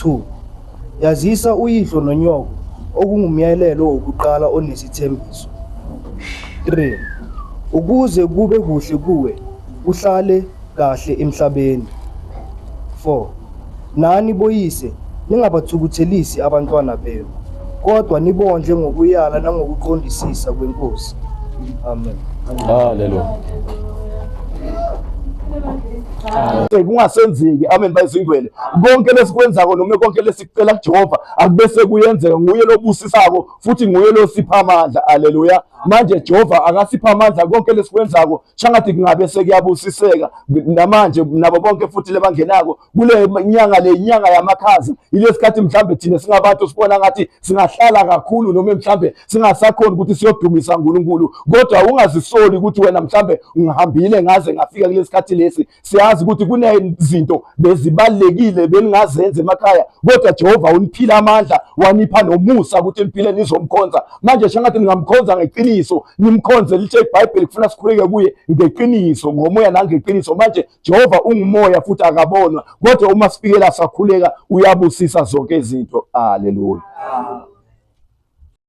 2. Yazisa uyihlo nonyoko okungumyalelo wokuqala onesithembiso. 3. Ukuze kube kuhle kuwe uhlale kahle emhlabeni. 4. Nani boyise ningabathukuthelisi abantwana benu, kodwa nibondle ngokuyala nangokuqondisisa kweNkosi. Amen. Hallelujah. Kungasenzeki amen bayizingcwele konke lesikwenzako noma konke lesicela kuJehova akubese kuyenzeka nguye lobusisako futhi nguye losipha amandla. Haleluya. Manje Jehova akasipha amandla konke lesikwenzako shangathi kungabe sekuyabusiseka namanje nabo bonke futhi lebangenako kule nyanga le nyanga yamakhazi ilesikhathi mhlambe thina singabantu sibona ngathi singahlala kakhulu noma mhlambe singasakhona ukuthi siyodumisa uNkulunkulu, kodwa ungazisoli ukuthi wena mhlambe ngihambile ngaze ngafika kulesikhathi lesi. Siyazi ukuthi kunezinto bezibalekile beningazenza emakhaya, kodwa Jehova uniphila amandla wanipha nomusa ukuthi niphile nizomkhonza. Manje shangathi ningamkhonza ngeqiniso, nimkhonze lithe iBhayibheli kufuna sikhuleke kuye ngeqiniso ngomoya nangeqiniso. Manje Jehova ungumoya futhi akabonwa, kodwa uma sifikela sakhuleka uyabusisa zonke izinto. Haleluya.